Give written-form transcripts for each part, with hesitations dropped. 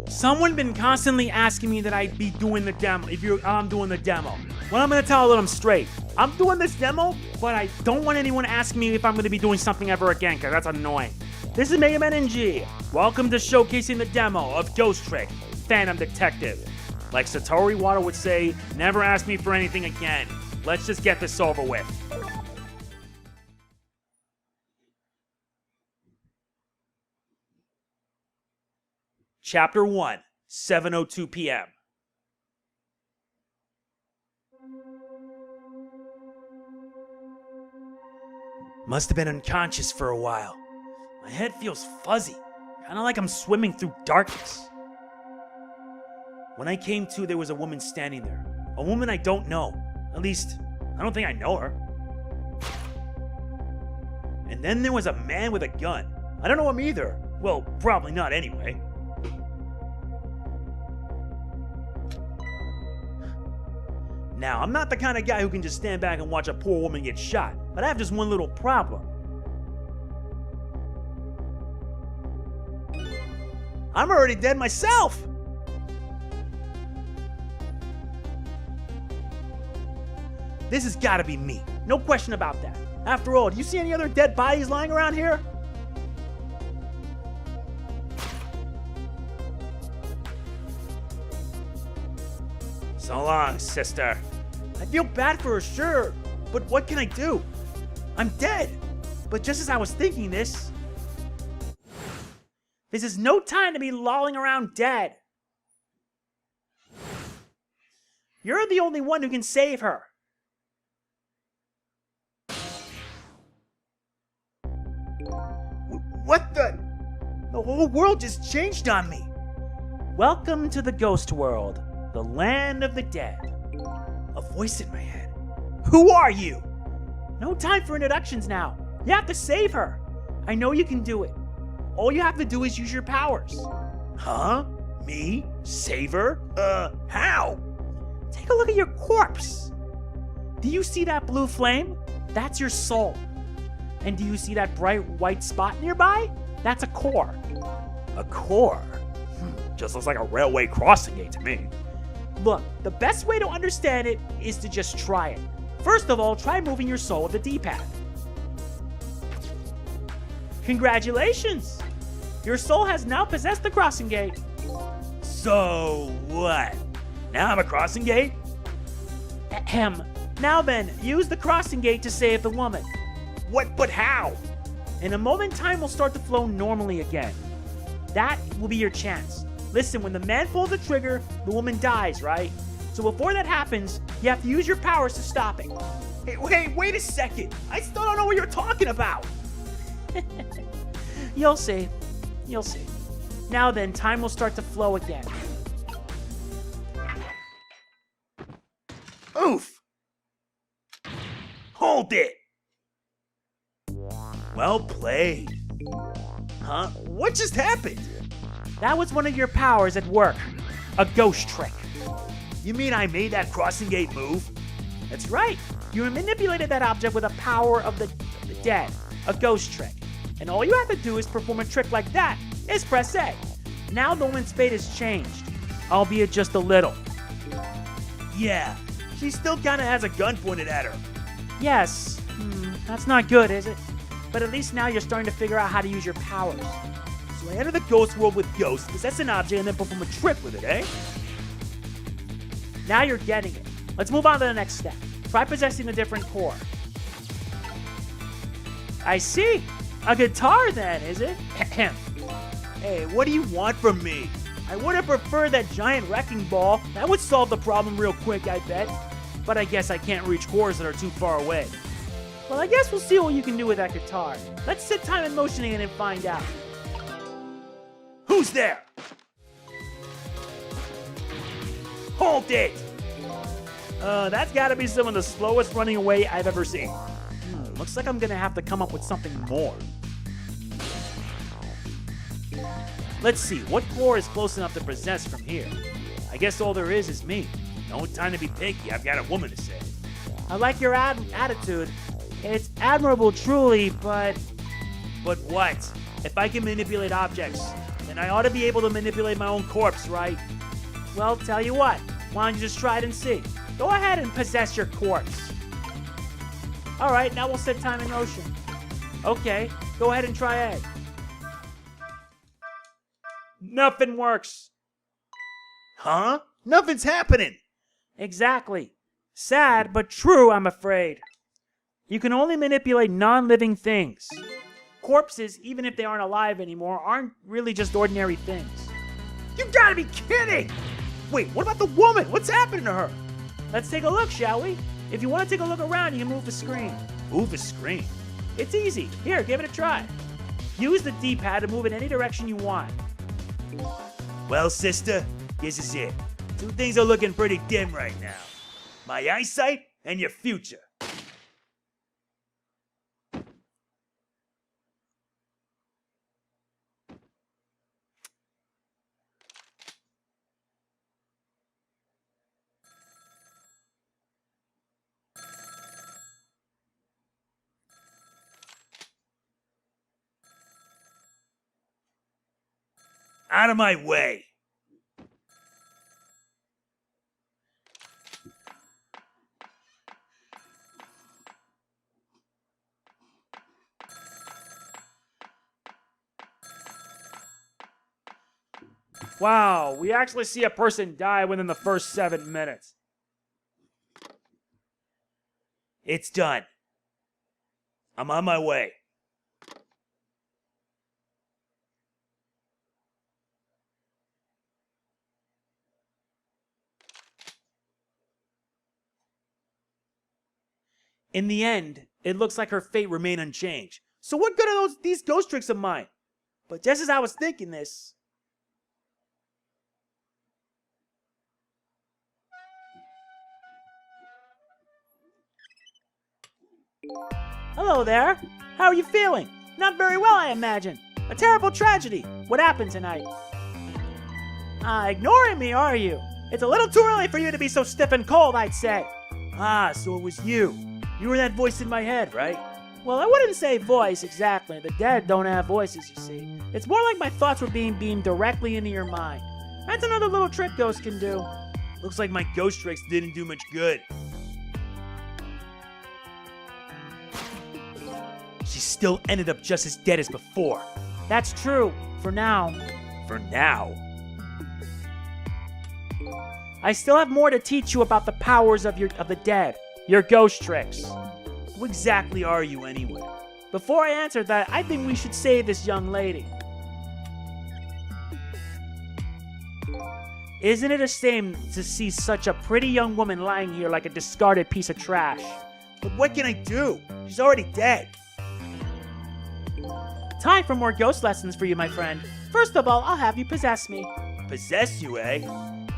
Someone been constantly asking me that I'd be doing the demo, I'm doing the demo. Well, I'm gonna tell them straight. I'm doing this demo, but I don't want anyone asking me if I'm gonna be doing something ever again, cause that's annoying. This is MegamanNG. Welcome to showcasing the demo of Ghost Trick, Phantom Detective. Like Satoru Iwata would say, never ask me for anything again. Let's just get this over with. Chapter 1, 7:02 p.m. Must have been unconscious for a while. My head feels fuzzy, kind of like I'm swimming through darkness. When I came to, there was a woman standing there. A woman I don't know. At least, I don't think I know her. And then there was a man with a gun. I don't know him either. Well, probably not anyway. Now, I'm not the kind of guy who can just stand back and watch a poor woman get shot, but I have just one little problem. I'm already dead myself! This has gotta be me. No question about that. After all, do you see any other dead bodies lying around here? So long, sister. I feel bad for her, sure, but what can I do? I'm dead. But just as I was thinking this is no time to be lolling around dead. You're the only one who can save her. What the? The whole world just changed on me. Welcome to the ghost world, the land of the dead. A voice in my head. Who are you? No time for introductions now. You have to save her. I know you can do it. All you have to do is use your powers. Huh? Me? Save her? How? Take a look at your corpse. Do you see that blue flame? That's your soul. And do you see that bright white spot nearby? That's a core. A core? Just looks like a railway crossing gate to me. Look, the best way to understand it is to just try it. First of all, try moving your soul with the D-pad. Congratulations! Your soul has now possessed the crossing gate. So what? Now I'm a crossing gate? Ahem. Now then, use the crossing gate to save the woman. What? But how? In a moment, time will start to flow normally again. That will be your chance. Listen, when the man pulls the trigger, the woman dies, right? So before that happens, you have to use your powers to stop it. Hey, wait a second. I still don't know what you're talking about. You'll see. You'll see. Now then, time will start to flow again. Oof! Hold it! Well played. Huh? What just happened? That was one of your powers at work. A ghost trick. You mean I made that crossing gate move? That's right. You manipulated that object with a power of the dead. A ghost trick. And all you have to do is perform a trick like that is press A. Now the woman's fate has changed. Albeit just a little. Yeah. She still kinda has a gun pointed at her. Yes. That's not good, is it? But at least now you're starting to figure out how to use your powers. So I enter the ghost world with ghosts, possess an object, and then perform a trick with it, eh? Now you're getting it. Let's move on to the next step. Try possessing a different core. I see. A guitar then, is it? Hey, what do you want from me? I would have preferred that giant wrecking ball. That would solve the problem real quick, I bet. But I guess I can't reach cores that are too far away. Well, I guess we'll see what you can do with that guitar. Let's set time in motion again and find out. Who's there? Hold it! That's gotta be some of the slowest running away I've ever seen. Looks like I'm gonna have to come up with something more. Let's see, what core is close enough to possess from here? I guess all there is me. No time to be picky, I've got a woman to save. I like your attitude. It's admirable truly, but... But what? If I can manipulate objects, then I ought to be able to manipulate my own corpse, right? Well, tell you what. Why don't you just try it and see? Go ahead and possess your corpse. Alright, now we'll set time in motion. Okay, go ahead and try A. Nothing works. Huh? Nothing's happening. Exactly. Sad, but true, I'm afraid. You can only manipulate non-living things. Corpses, even if they aren't alive anymore, aren't really just ordinary things. You gotta be kidding! Wait, what about the woman? What's happening to her? Let's take a look, shall we? If you want to take a look around, you can move the screen. Move the screen? It's easy. Here, give it a try. Use the D-pad to move in any direction you want. Well, sister, this is it. Two things are looking pretty dim right now. My eyesight and your future. Out of my way. Wow, we actually see a person die within the first 7 minutes. It's done. I'm on my way. In the end, it looks like her fate remained unchanged. So what good are these ghost tricks of mine? But just as I was thinking this... Hello there. How are you feeling? Not very well, I imagine. A terrible tragedy. What happened tonight? Ignoring me, are you? It's a little too early for you to be so stiff and cold, I'd say. Ah, so it was you. You were that voice in my head, right? Well, I wouldn't say voice exactly. The dead don't have voices, you see. It's more like my thoughts were being beamed directly into your mind. That's another little trick ghosts can do. Looks like my ghost tricks didn't do much good. She still ended up just as dead as before. That's true. For now. For now? I still have more to teach you about the powers of the dead. Your ghost tricks. Who exactly are you anyway? Before I answer that, I think we should save this young lady. Isn't it a shame to see such a pretty young woman lying here like a discarded piece of trash? But what can I do? She's already dead. Time for more ghost lessons for you, my friend. First of all, I'll have you possess me. Possess you, eh?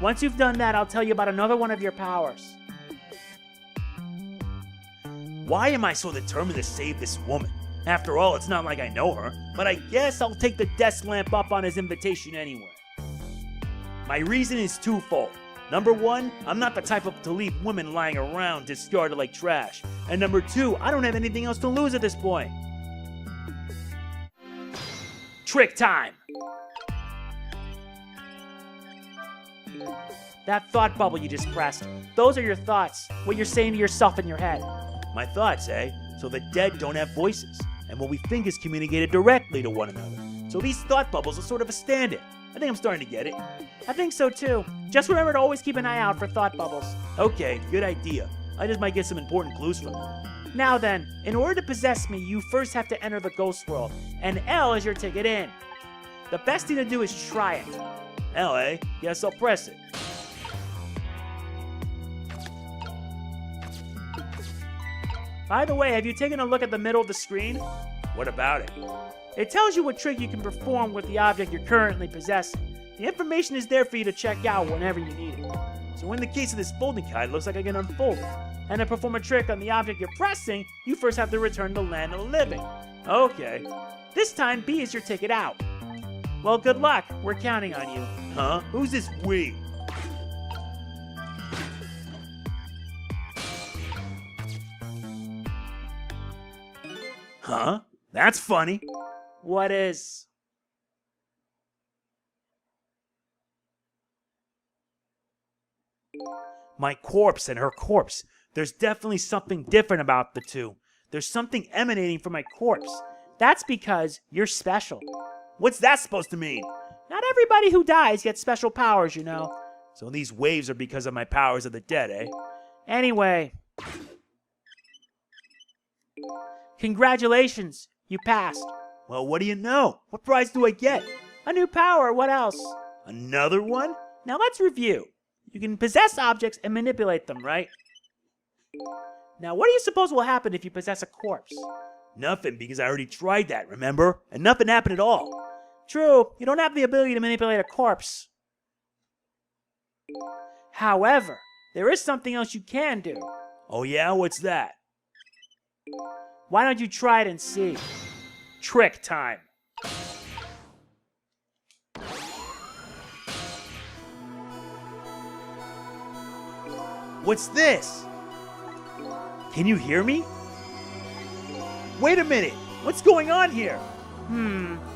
Once you've done that, I'll tell you about another one of your powers. Why am I so determined to save this woman? After all, it's not like I know her, but I guess I'll take the desk lamp up on his invitation anyway. My reason is twofold. Number one, I'm not the type to leave women lying around discarded like trash. And number two, I don't have anything else to lose at this point. Trick time! That thought bubble you just pressed, those are your thoughts, what you're saying to yourself in your head. My thoughts, eh? So the dead don't have voices, and what we think is communicated directly to one another. So these thought bubbles are sort of a stand-in. I think I'm starting to get it. I think so too. Just remember to always keep an eye out for thought bubbles. Okay, good idea. I just might get some important clues from them. Now then, in order to possess me, you first have to enter the ghost world, and L is your ticket in. The best thing to do is try it. L, eh? Guess I'll press it. By the way, have you taken a look at the middle of the screen? What about it? It tells you what trick you can perform with the object you're currently possessing. The information is there for you to check out whenever you need it. So in the case of this folding card, it looks like I can unfold it. And to perform a trick on the object you're pressing, you first have to return to the land of the living. Okay. This time, B is your ticket out. Well, good luck. We're counting on you. Huh? Who's this we? Huh? That's funny. What is? My corpse and her corpse. There's definitely something different about the two. There's something emanating from my corpse. That's because you're special. What's that supposed to mean? Not everybody who dies gets special powers, you know. So these waves are because of my powers of the dead, eh? Anyway. Congratulations, you passed. Well, what do you know? What prize do I get? A new power, what else? Another one? Now let's review. You can possess objects and manipulate them, right? Now, what do you suppose will happen if you possess a corpse? Nothing, because I already tried that, remember? And nothing happened at all. True, you don't have the ability to manipulate a corpse. However, there is something else you can do. Oh yeah? What's that? Why don't you try it and see? Trick time. What's this? Can you hear me? Wait a minute. What's going on here?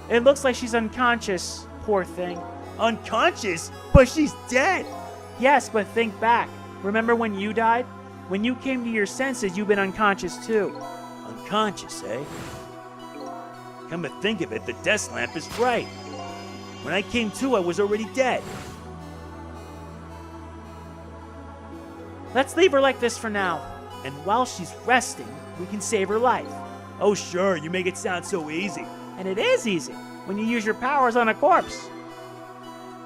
It looks like she's unconscious. Poor thing. Unconscious? But she's dead. Yes, but think back. Remember when you died? When you came to your senses, you've been unconscious too. Unconscious, eh? Come to think of it, the desk lamp is right. When I came to, I was already dead. Let's leave her like this for now. And while she's resting, we can save her life. Oh sure, you make it sound so easy. And it is easy, when you use your powers on a corpse.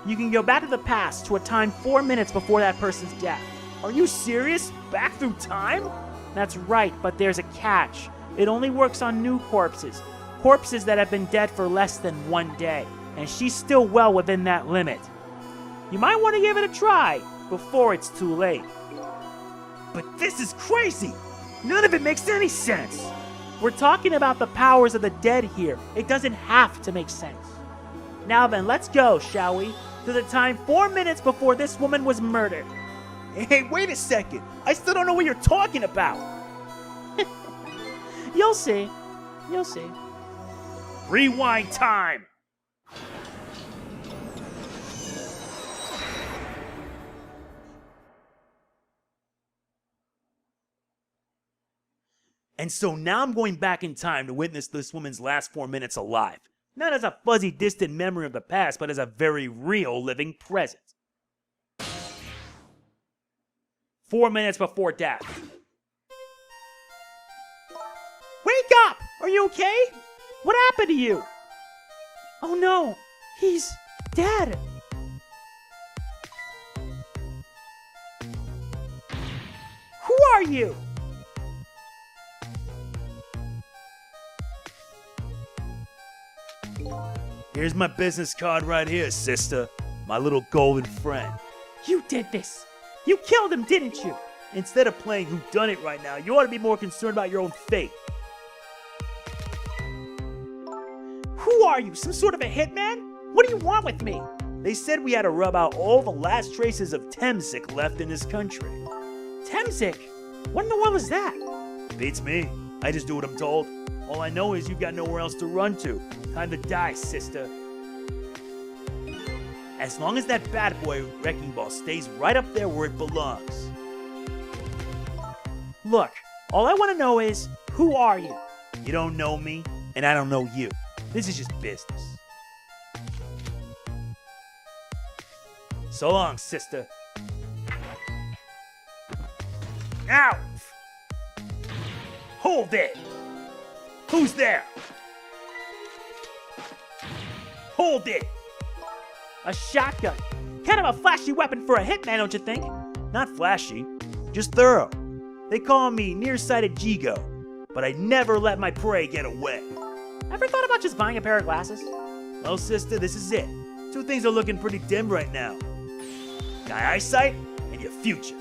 You can go back to the past to a time 4 minutes before that person's death. Are you serious? Back through time? That's right, but there's a catch. It only works on new corpses. Corpses that have been dead for less than 1 day. And she's still well within that limit. You might want to give it a try before it's too late. But this is crazy! None of it makes any sense! We're talking about the powers of the dead here. It doesn't have to make sense. Now then, let's go, shall we? To the time 4 minutes before this woman was murdered. Hey, wait a second! I still don't know what you're talking about! You'll see. You'll see. Rewind time! And so now I'm going back in time to witness this woman's last 4 minutes alive. Not as a fuzzy, distant memory of the past, but as a very real, living present. 4 minutes before death. Wake up! Are you okay? What happened to you? Oh no, he's dead. Who are you? Here's my business card right here, sister. My little golden friend. You did this. You killed him, didn't you? Instead of playing whodunit right now, you ought to be more concerned about your own fate. Who are you? Some sort of a hitman? What do you want with me? They said we had to rub out all the last traces of Temzik left in this country. Temzik? What in the world is that? Beats me. I just do what I'm told. All I know is you've got nowhere else to run to. Time to die, sister. As long as that bad boy wrecking ball stays right up there where it belongs. Look, all I want to know is, who are you? You don't know me, and I don't know you. This is just business. So long, sister. Now! Hold it! Who's there? Hold it! A shotgun. Kind of a flashy weapon for a hitman, don't you think? Not flashy, just thorough. They call me nearsighted Jigo, but I never let my prey get away. Ever thought about just buying a pair of glasses? Well, sister, this is it. Two things are looking pretty dim right now. My eyesight and your future.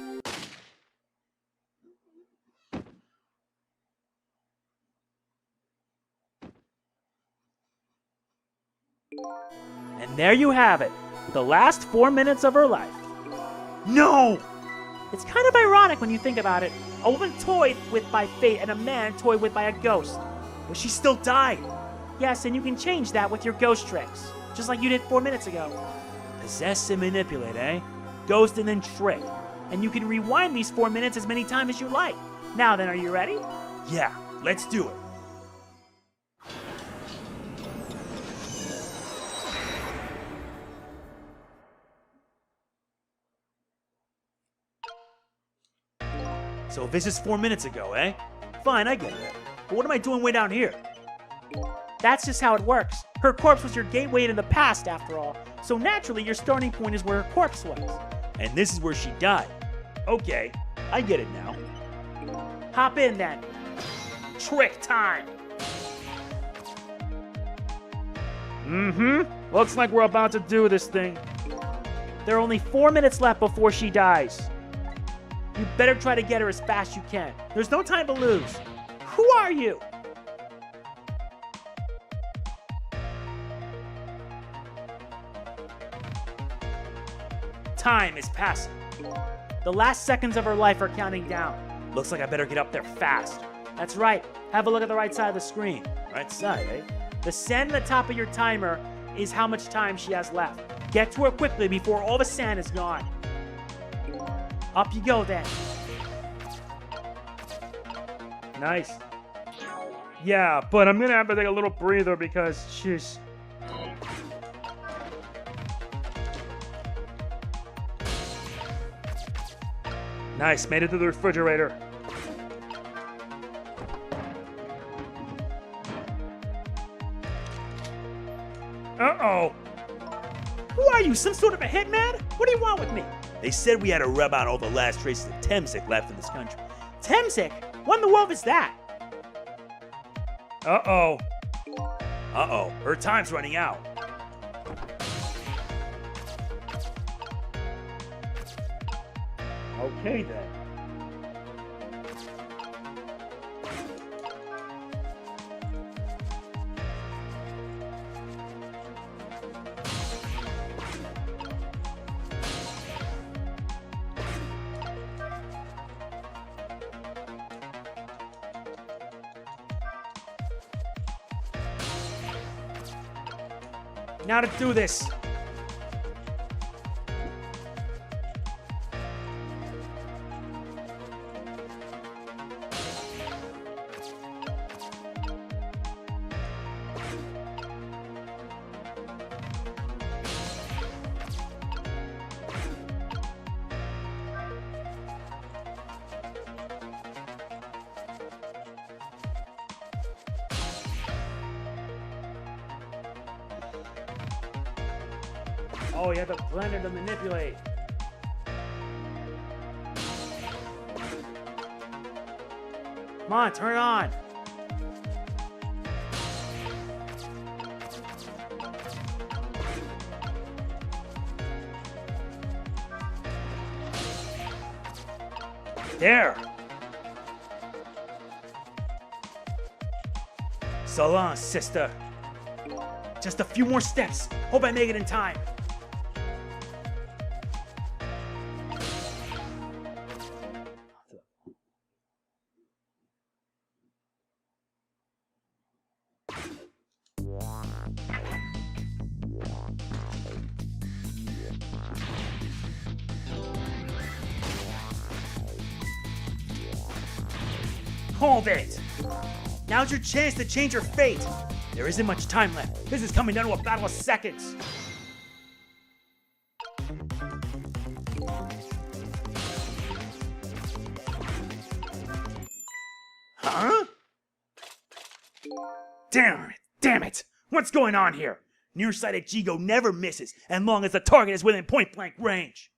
And there you have it, the last 4 minutes of her life. No! It's kind of ironic when you think about it. A woman toyed with by fate and a man toyed with by a ghost. But she still died. Yes, and you can change that with your ghost tricks. Just like you did 4 minutes ago. Possess and manipulate, eh? Ghost and then trick. And you can rewind these 4 minutes as many times as you like. Now then, are you ready? Yeah, let's do it. So this is 4 minutes ago, eh? Fine, I get it. But what am I doing way down here? That's just how it works. Her corpse was your gateway into the past, after all. So naturally, your starting point is where her corpse was. And this is where she died. Okay, I get it now. Hop in then. Trick time. Looks like we're about to do this thing. There are only 4 minutes left before she dies. You better try to get her as fast as you can. There's no time to lose. Who are you? Time is passing. The last seconds of her life are counting down. Looks like I better get up there fast. That's right. Have a look at the right side of the screen. Right side, eh? The sand at the top of your timer is how much time she has left. Get to her quickly before all the sand is gone. Up you go then. Nice. Yeah, but I'm gonna have to take a little breather because she's... Nice, made it to the refrigerator. Uh-oh. Who are you, some sort of a hitman? What do you want with me? They said we had to rub out all the last traces of Temsik left in this country. Temsik? What in the world is that? Uh-oh. Uh-oh, her time's running out. Okay then. Now to do this. Oh, you have to blend it to manipulate. Come on, turn it on. There. So long, sister. Just a few more steps. Hope I make it in time. Hold it! Now's your chance to change your fate! There isn't much time left. This is coming down to a battle of seconds. Huh? Damn it! What's going on here? Nearsighted Jigo never misses, as long as the target is within point-blank range.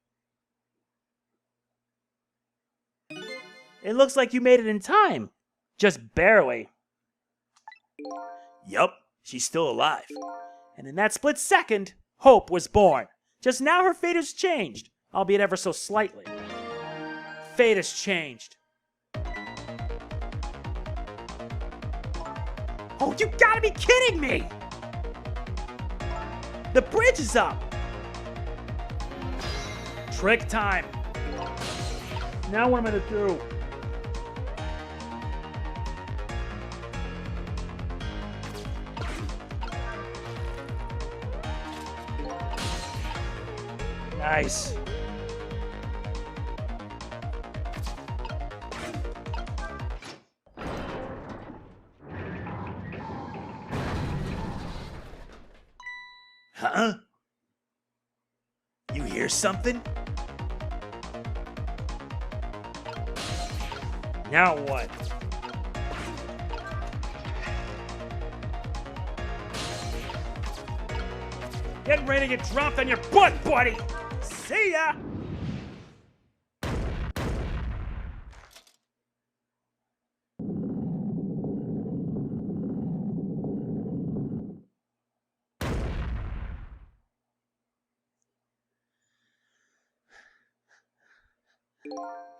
It looks like you made it in time. Just barely. Yup, she's still alive. And in that split second, Hope was born. Just now her fate has changed, albeit ever so slightly. Fate has changed. Oh, you gotta be kidding me! The bridge is up! Trick time. Now what am I gonna do? Nice. Huh? You hear something? Now what? Get ready to get dropped on your butt, buddy! See ya!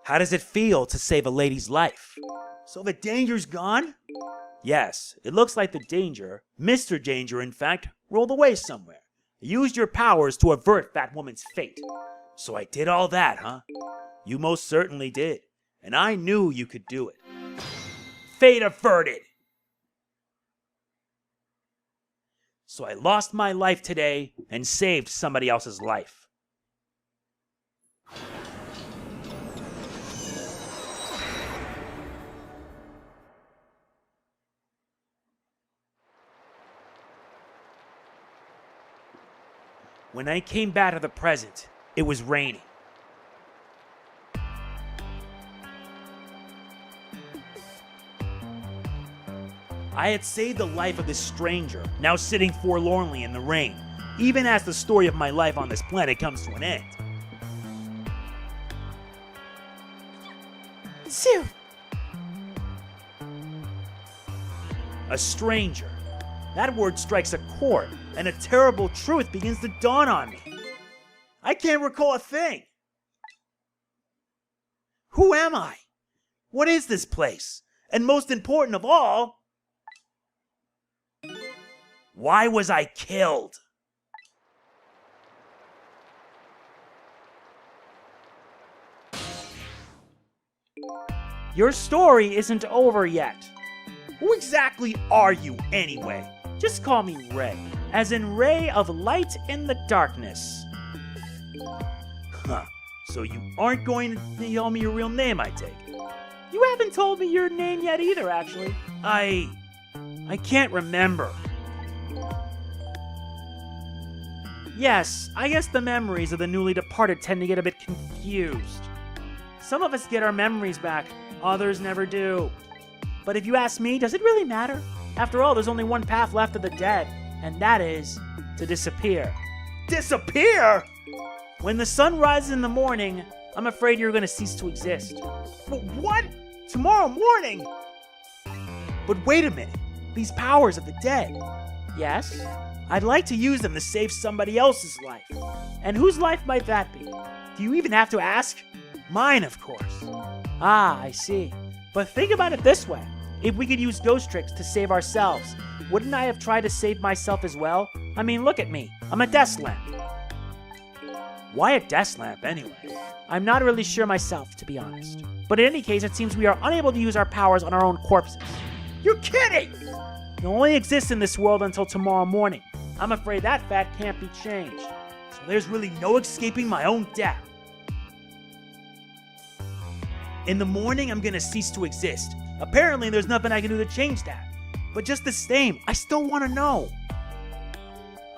How does it feel to save a lady's life? So the danger's gone? Yes, it looks like the danger, Mr. Danger in fact, rolled away somewhere. You used your powers to avert that woman's fate. So I did all that, huh? You most certainly did. And I knew you could do it. Fate averted! So I lost my life today and saved somebody else's life. When I came back to the present, it was raining. I had saved the life of this stranger, now sitting forlornly in the rain, even as the story of my life on this planet comes to an end. Sue! A stranger. That word strikes a chord, and a terrible truth begins to dawn on me. I can't recall a thing. Who am I? What is this place? And most important of all, why was I killed? Your story isn't over yet. Who exactly are you anyway? Just call me Ray, as in ray of light in the darkness. Huh, so you aren't going to tell me your real name, I take it. You haven't told me your name yet either, actually. I can't remember. Yes, I guess the memories of the newly departed tend to get a bit confused. Some of us get our memories back, others never do. But if you ask me, does it really matter? After all, there's only one path left of the dead, and that is to disappear. Disappear? When the sun rises in the morning, I'm afraid you're going to cease to exist. What? Tomorrow morning? But wait a minute. These powers of the dead. Yes, I'd like to use them to save somebody else's life. And whose life might that be? Do you even have to ask? Mine, of course. Ah, I see. But think about it this way. If we could use ghost tricks to save ourselves, wouldn't I have tried to save myself as well? I mean, look at me. I'm a desk lamp. Why a desk lamp, anyway? I'm not really sure myself, to be honest. But in any case, it seems we are unable to use our powers on our own corpses. You're kidding! You'll only exist in this world until tomorrow morning. I'm afraid that fact can't be changed. So there's really no escaping my own death. In the morning, I'm gonna cease to exist. Apparently, there's nothing I can do to change that. But just the same, I still want to know.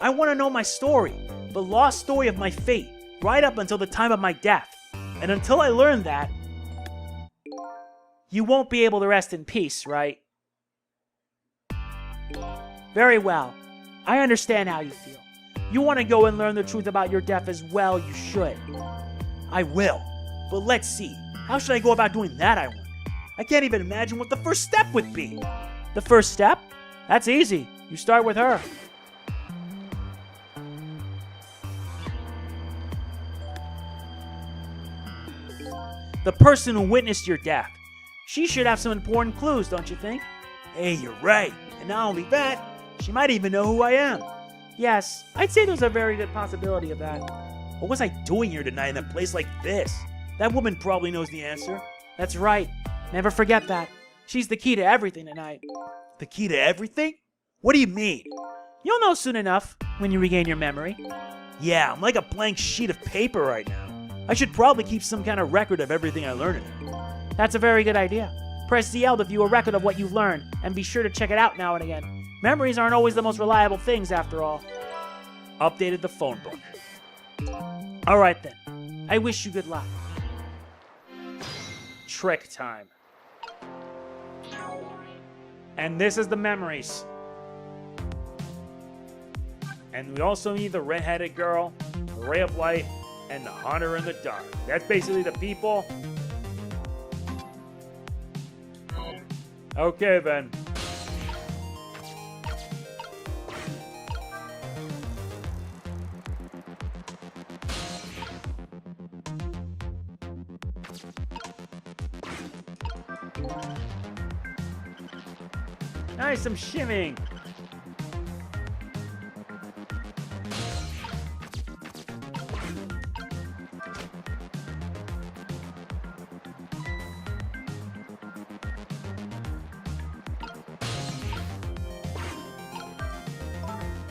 I want to know my story, the lost story of my fate, right up until the time of my death. And until I learn that, you won't be able to rest in peace, right? Very well. I understand how you feel. You want to go and learn the truth about your death as well, you should. I will. But let's see. How should I go about doing that, I wonder? I can't even imagine what the first step would be. The first step? That's easy. You start with her. The person who witnessed your death. She should have some important clues, don't you think? Hey, you're right. And not only that, she might even know who I am. Yes, I'd say there's a very good possibility of that. What was I doing here tonight in a place like this? That woman probably knows the answer. That's right. Never forget that. She's the key to everything tonight. The key to everything? What do you mean? You'll know soon enough when you regain your memory. Yeah, I'm like a blank sheet of paper right now. I should probably keep some kind of record of everything I learned in it. That's a very good idea. Press ZL to view a record of what you've learned, and be sure to check it out now and again. Memories aren't always the most reliable things, after all. Updated the phone book. Alright then. I wish you good luck. Trick time. And this is the memories. And we also need the red-headed girl, the ray of light, and the hunter in the dark. That's basically the people. Okay then. Nice, some shimming.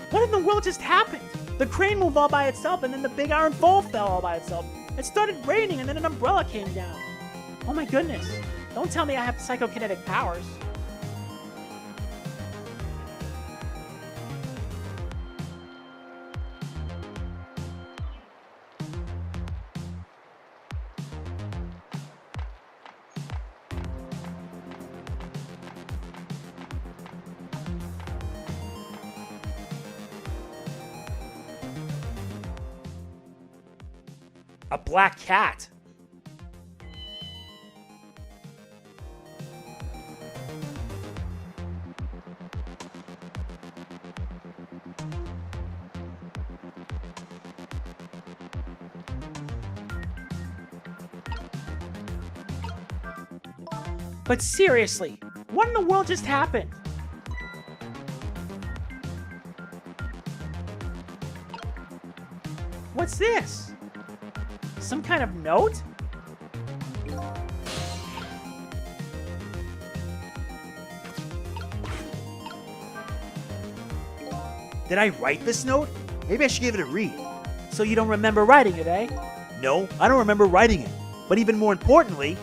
What in the world just happened? The crane moved all by itself, and then the big iron bowl fell all by itself. It started raining, and then an umbrella came down. Oh my goodness. Don't tell me I have psychokinetic powers. A black cat. But seriously, what in the world just happened? What's this? Some kind of note? Did I write this note? Maybe I should give it a read. So you don't remember writing it, eh? No, I don't remember writing it. But even more importantly,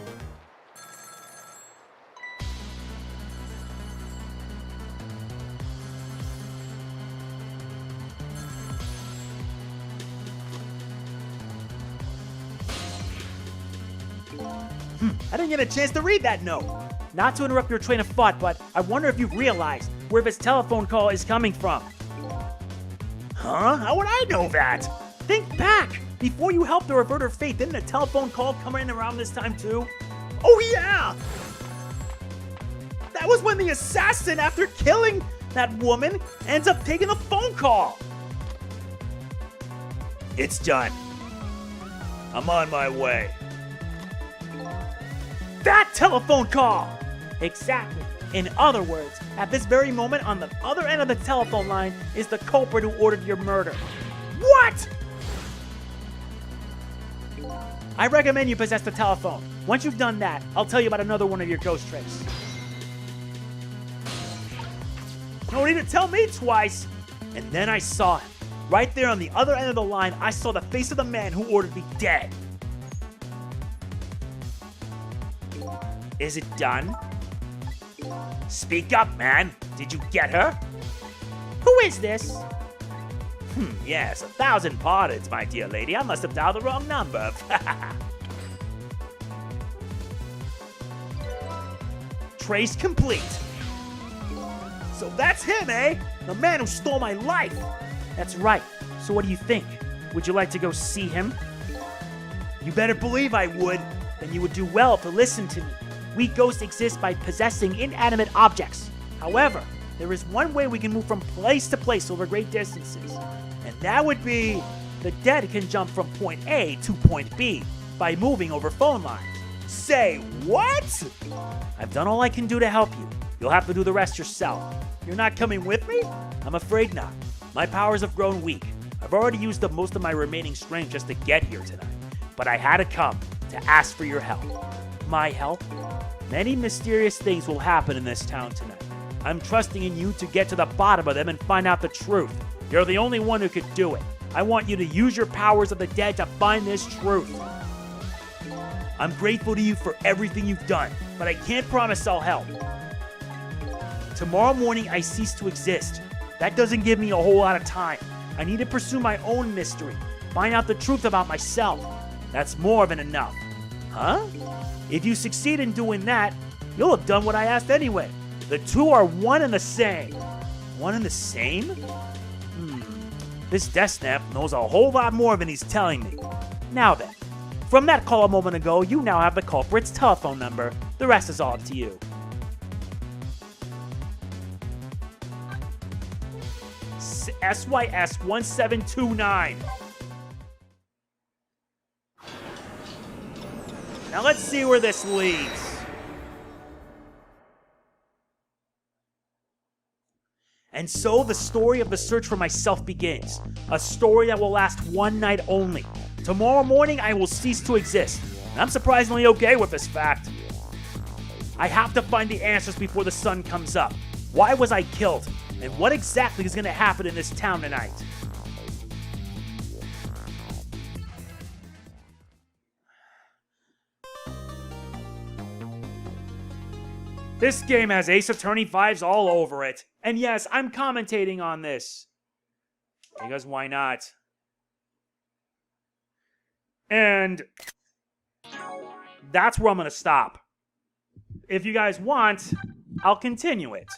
I didn't get a chance to read that note. Not to interrupt your train of thought, but I wonder if you've realized where this telephone call is coming from. Huh? How would I know that? Think back! Before you helped her avert her fate, didn't a telephone call come in around this time too? Oh yeah! That was when the assassin, after killing that woman, ends up taking a phone call. It's done. I'm on my way. That telephone call! Exactly. In other words, at this very moment, on the other end of the telephone line is the culprit who ordered your murder. What? I recommend you possess the telephone. Once you've done that, I'll tell you about another one of your ghost tricks. No need to tell me twice. And then I saw him. Right there on the other end of the line, I saw the face of the man who ordered me dead. Is it done? Speak up, man. Did you get her? Who is this? Yes, 1,000 pardons, my dear lady. I must have dialed the wrong number. Trace complete. So that's him, eh? The man who stole my life. That's right. So what do you think? Would you like to go see him? You better believe I would. Then you would do well to listen to me. We ghosts exist by possessing inanimate objects. However, there is one way we can move from place to place over great distances. And that would be the dead can jump from point A to point B by moving over phone lines. Say what? I've done all I can do to help you. You'll have to do the rest yourself. You're not coming with me? I'm afraid not. My powers have grown weak. I've already used up most of my remaining strength just to get here tonight. But I had to come to ask for your help. My help? Many mysterious things will happen in this town tonight. I'm trusting in you to get to the bottom of them and find out the truth. You're the only one who could do it. I want you to use your powers of the dead to find this truth. I'm grateful to you for everything you've done, but I can't promise I'll help. Tomorrow morning, I cease to exist. That doesn't give me a whole lot of time. I need to pursue my own mystery, find out the truth about myself. That's more than enough. Huh? If you succeed in doing that, you'll have done what I asked anyway. The two are one and the same. One and the same? This Death Snap knows a whole lot more than he's telling me. Now then, from that call a moment ago, you now have the culprit's telephone number. The rest is all up to you. SYS 1729. Now let's see where this leads. And so the story of the search for myself begins. A story that will last one night only. Tomorrow morning, I will cease to exist. And I'm surprisingly okay with this fact. I have to find the answers before the sun comes up. Why was I killed? And what exactly is going to happen in this town tonight? This game has Ace Attorney vibes all over it. And yes, I'm commentating on this. Because why not? And that's where I'm going to stop. If you guys want, I'll continue it.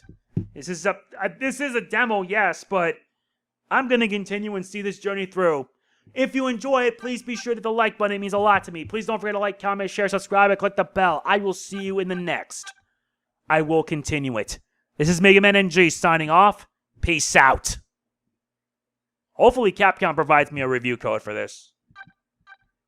This is a demo, yes, but I'm going to continue and see this journey through. If you enjoy it, please be sure to hit the like button. It means a lot to me. Please don't forget to like, comment, share, subscribe, and click the bell. I will see you in the next. I will continue it. This is MegamanNG signing off. Peace out. Hopefully Capcom provides me a review code for this.